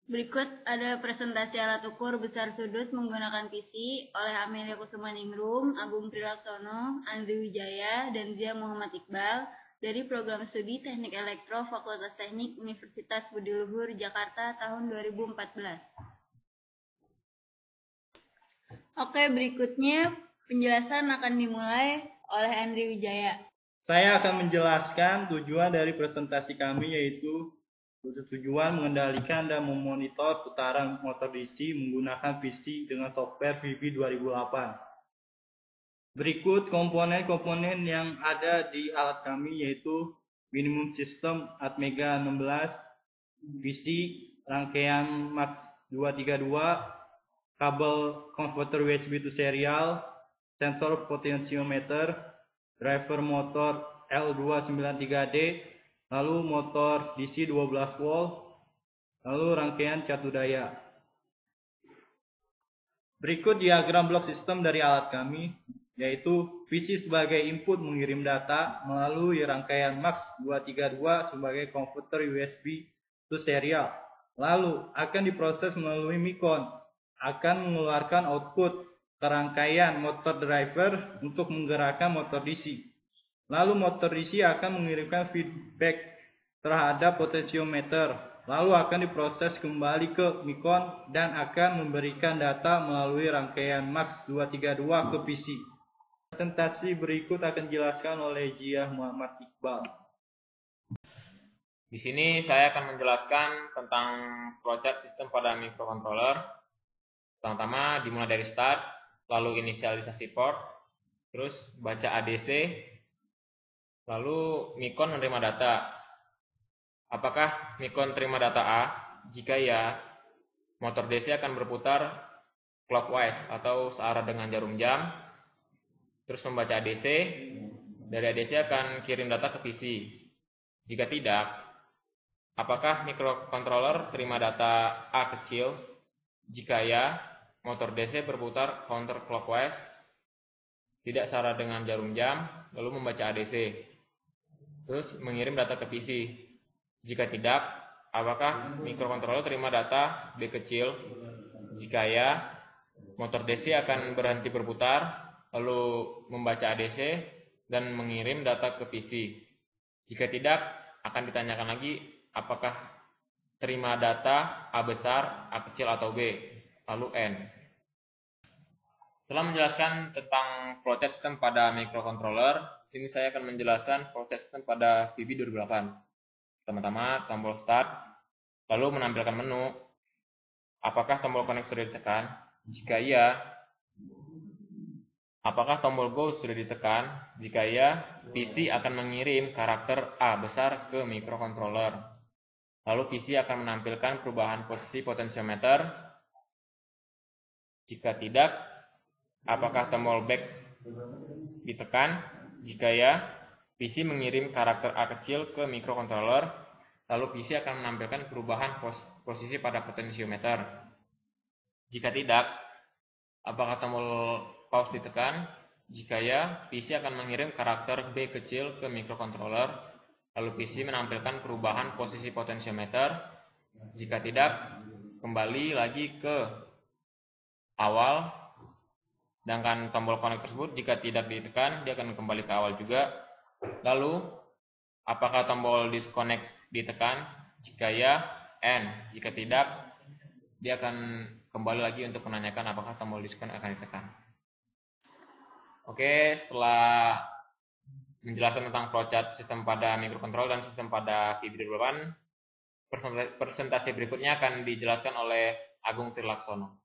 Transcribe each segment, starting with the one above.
Berikut ada presentasi alat ukur besar sudut menggunakan PC oleh Amelia Kusumaningrum, Agung Trilaksono, Andri Wijaya, dan Zia Muhammad Iqbal dari Program Studi Teknik Elektro Fakultas Teknik Universitas Budi Luhur, Jakarta tahun 2014. Oke, berikutnya penjelasan akan dimulai oleh Andri Wijaya. Saya akan menjelaskan tujuan dari presentasi kami, yaitu tujuan mengendalikan dan memonitor putaran motor DC menggunakan PC dengan software VB 2008. Berikut komponen-komponen yang ada di alat kami, yaitu minimum system Atmega 16, PC, rangkaian Max 232, kabel converter USB to serial, sensor potentiometer, driver motor L293D, lalu motor DC 12 volt, lalu rangkaian catu daya. Berikut diagram blok sistem dari alat kami, yaitu PC sebagai input mengirim data melalui rangkaian Max 232 sebagai converter USB to serial. Lalu akan diproses melalui Micon, akan mengeluarkan output ke rangkaian motor driver untuk menggerakkan motor DC. Lalu motor DC akan mengirimkan feedback terhadap potentiometer, lalu akan diproses kembali ke Micon dan akan memberikan data melalui rangkaian Max 232 ke PC. Presentasi berikut akan dijelaskan oleh Zia Muhammad Iqbal. Di sini saya akan menjelaskan tentang flowchart sistem pada microcontroller. Pertama dimulai dari start, lalu inisialisasi port, terus baca ADC, lalu Micon menerima data. Apakah Micon terima data A? Jika ya, motor DC akan berputar clockwise atau searah dengan jarum jam, terus membaca ADC. Dari ADC akan kirim data ke PC. Jika tidak, apakah microcontroller terima data A kecil? Jika ya, motor DC berputar counterclockwise, tidak searah dengan jarum jam, lalu membaca ADC, terus mengirim data ke PC. Jika tidak, apakah microcontroller terima data B kecil? Jika ya, motor DC akan berhenti berputar, lalu membaca ADC dan mengirim data ke PC. Jika tidak, akan ditanyakan lagi apakah terima data A besar, A kecil atau B, lalu N. Setelah menjelaskan tentang flowchart sistem pada microcontroller, sini saya akan menjelaskan flowchart sistem pada VB 2008. Pertama-tama tombol start, lalu menampilkan menu. Apakah tombol connect sudah ditekan? Jika iya, apakah tombol go sudah ditekan? Jika iya, PC akan mengirim karakter A besar ke microcontroller. Lalu PC akan menampilkan perubahan posisi potentiometer. Jika tidak, apakah tombol back ditekan? Jika ya, PC mengirim karakter A kecil ke microcontroller, lalu PC akan menampilkan perubahan posisi pada potentiometer. Jika tidak, apakah tombol pause ditekan? Jika ya, PC akan mengirim karakter B kecil ke microcontroller, lalu PC menampilkan perubahan posisi potentiometer. Jika tidak, kembali lagi ke awal. Sedangkan tombol connect tersebut jika tidak ditekan, dia akan kembali ke awal juga. Lalu, apakah tombol disconnect ditekan? Jika ya, N. Jika tidak, dia akan kembali lagi untuk menanyakan apakah tombol disconnect akan ditekan. Oke, setelah menjelaskan tentang flowchart sistem pada microcontroller dan sistem pada VB2008, presentasi berikutnya akan dijelaskan oleh Agung Trilaksono.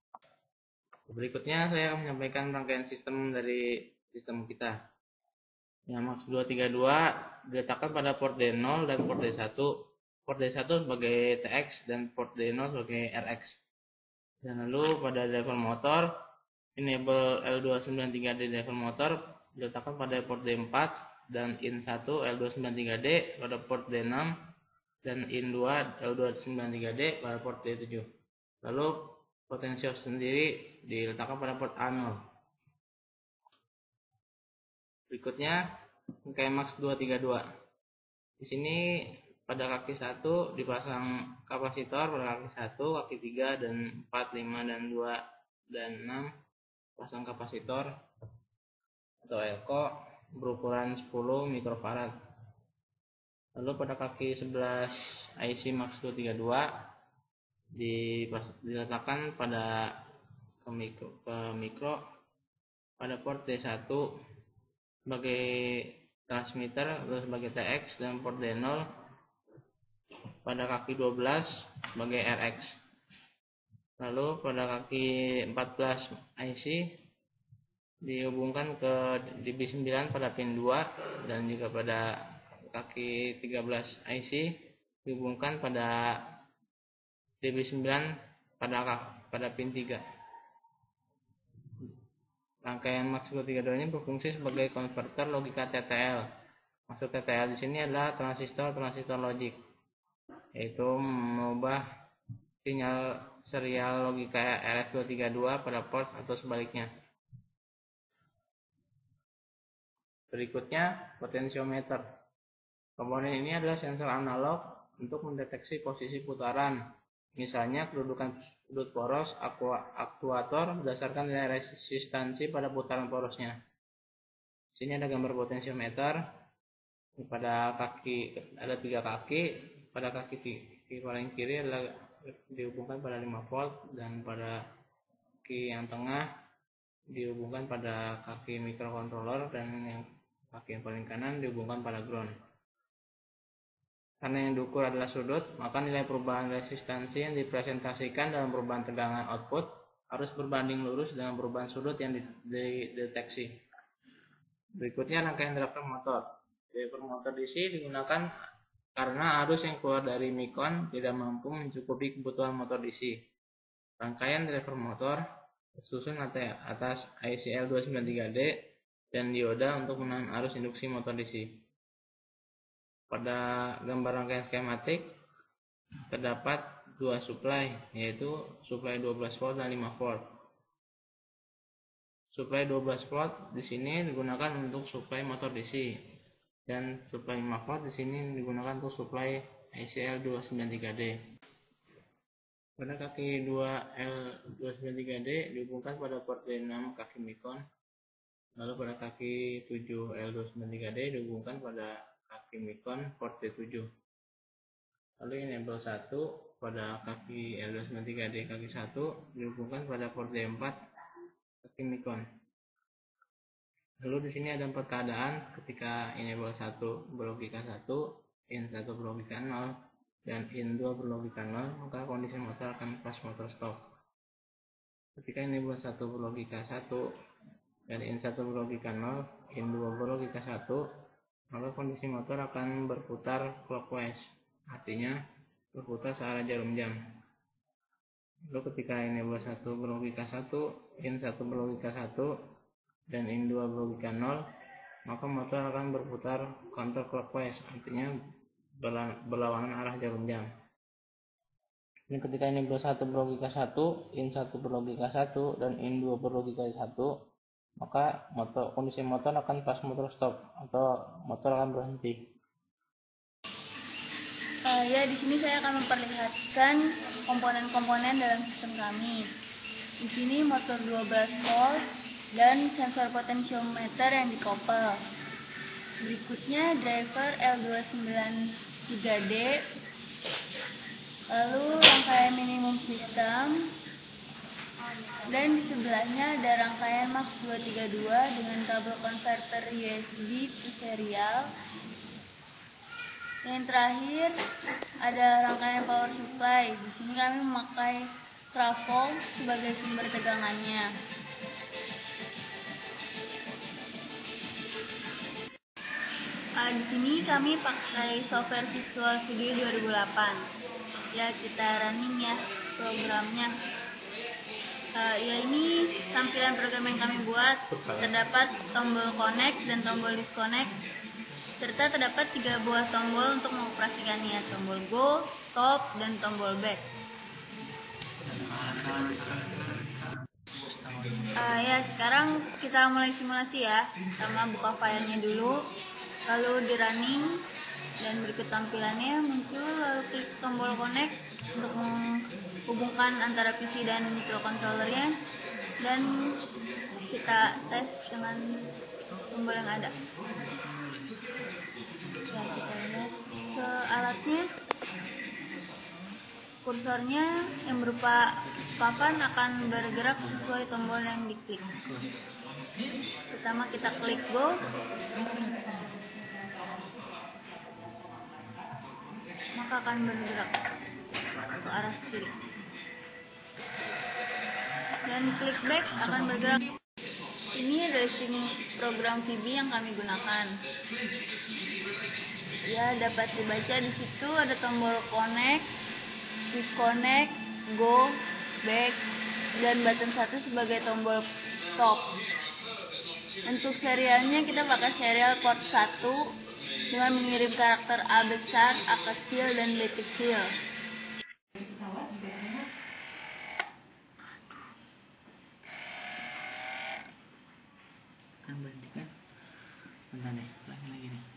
Berikutnya saya akan menyampaikan rangkaian sistem dari sistem kita. Yang Max 232 diletakkan pada port D0 dan port D1. Port D1 sebagai TX dan port D0 sebagai RX. Dan lalu pada driver motor, enable L293D driver motor diletakkan pada port D4 dan in1 L293D pada port D6 dan in2 L293D pada port D7. Lalu potensio sendiri diletakkan pada port A0. Berikutnya rangkaian Max 232. Di sini pada kaki 1 dipasang kapasitor pada kaki 1, kaki 3 dan 4, 5 dan 2 dan 6 pasang kapasitor atau elko berukuran 10 mikrofarad. Lalu pada kaki 11 IC MAX 232 diletakkan pada ke mikro pada port D1 sebagai transmitter atau sebagai TX dan port D0 pada kaki 12 sebagai RX. Lalu pada kaki 14 IC dihubungkan ke DB9 pada pin 2 dan juga pada kaki 13 IC dihubungkan pada DB9 pada pin 3. Rangkaian MAX 232 ini berfungsi sebagai konverter logika TTL. Maksud TTL di sini adalah transistor logic, yaitu mengubah sinyal serial logika RS232 pada port atau sebaliknya. Berikutnya, potentiometer. Komponen ini adalah sensor analog untuk mendeteksi posisi putaran, misalnya kedudukan sudut poros aktuator berdasarkan nilai resistansi pada putaran porosnya. Di sini ada gambar potentiometer. Pada kaki ada 3 kaki. Pada kaki paling kiri adalah dihubungkan pada 5 volt dan pada kaki yang tengah dihubungkan pada kaki microcontroller dan yang kaki yang paling kanan dihubungkan pada ground. Karena yang diukur adalah sudut, maka nilai perubahan resistansi yang dipresentasikan dalam perubahan tegangan output harus berbanding lurus dengan perubahan sudut yang dideteksi. Berikutnya rangkaian driver motor. Driver motor DC digunakan karena arus yang keluar dari Micon tidak mampu mencukupi kebutuhan motor DC. Rangkaian driver motor tersusun atas ICL293D dan dioda untuk menahan arus induksi motor DC. Pada gambar rangkaian skematik terdapat 2 supply, yaitu supply 12 volt dan 5 volt. Supply 12 volt di sini digunakan untuk supply motor DC dan supply 5 volt di sini digunakan untuk supply ICL293D. Pada kaki 2L293D dihubungkan pada port D6 kaki Micon. Lalu pada kaki 7L293D dihubungkan pada kaki Micon port D7. Lalu enable 1 pada kaki L293D kaki 1 dihubungkan pada port D4 kaki Micon. Lalu di sini ada 4 keadaan ketika enable 1 berlogika 1, in 1 berlogika 0 dan in 2 berlogika 0, maka kondisi motor akan pas motor stop. Ketika enable 1 berlogika 1 dan in 1 berlogika 0, in 2 berlogika 1, maka kondisi motor akan berputar clockwise, artinya berputar searah jarum jam. Lalu ketika enable 1 berlogika 1, in 1 berlogika 1, dan in 2 berlogika 0, maka motor akan berputar counterclockwise, artinya berlawanan arah jarum jam. Dan ketika enable 1 berlogika 1, in 1 berlogika 1, dan in 2 berlogika 1, maka kondisi motor akan pas motor stop atau motor akan berhenti. Ya, di sini saya akan memperlihatkan komponen-komponen dalam sistem kami. Di sini motor 12 volt dan sensor potentiometer yang dikoppel. Berikutnya driver L293D, lalu rangkaian minimum system, dan di sebelahnya ada rangkaian MAX 232 dengan kabel konverter USB to serial. Yang terakhir ada rangkaian power supply. Di sini kami memakai 12 volt sebagai sumber tegangannya. Di sini kami pakai software Visual Studio 2008. Ya, kita running ya programnya. Ya, ini tampilan program yang kami buat. Terdapat tombol connect dan tombol disconnect, serta terdapat 3 buah tombol untuk mengoperasikannya, tombol go, stop, dan tombol back. Ya, sekarang kita mulai simulasi ya. Pertama buka filenya dulu, lalu di running, Dan berikut tampilannya muncul, lalu klik tombol connect untuk menghubungkan antara PC dan microcontrollernya, dan kita tes dengan tombol yang ada. Ya, kita lihat ke alatnya. Kursornya yang berupa papan akan bergerak sesuai tombol yang diklik. Pertama kita klik go, maka akan bergerak ke arah kiri. Dan klik back akan bergerak. Ini adalah listing program VB yang kami gunakan. Ya, dapat dibaca di situ ada tombol connect, disconnect, go, back, dan button 1 sebagai tombol stop. Untuk serialnya kita pakai serial port 1 dengan mengirim karakter A besar, A kecil, dan B kecil. Kan berhenti kan? Bentar deh, lagi nih.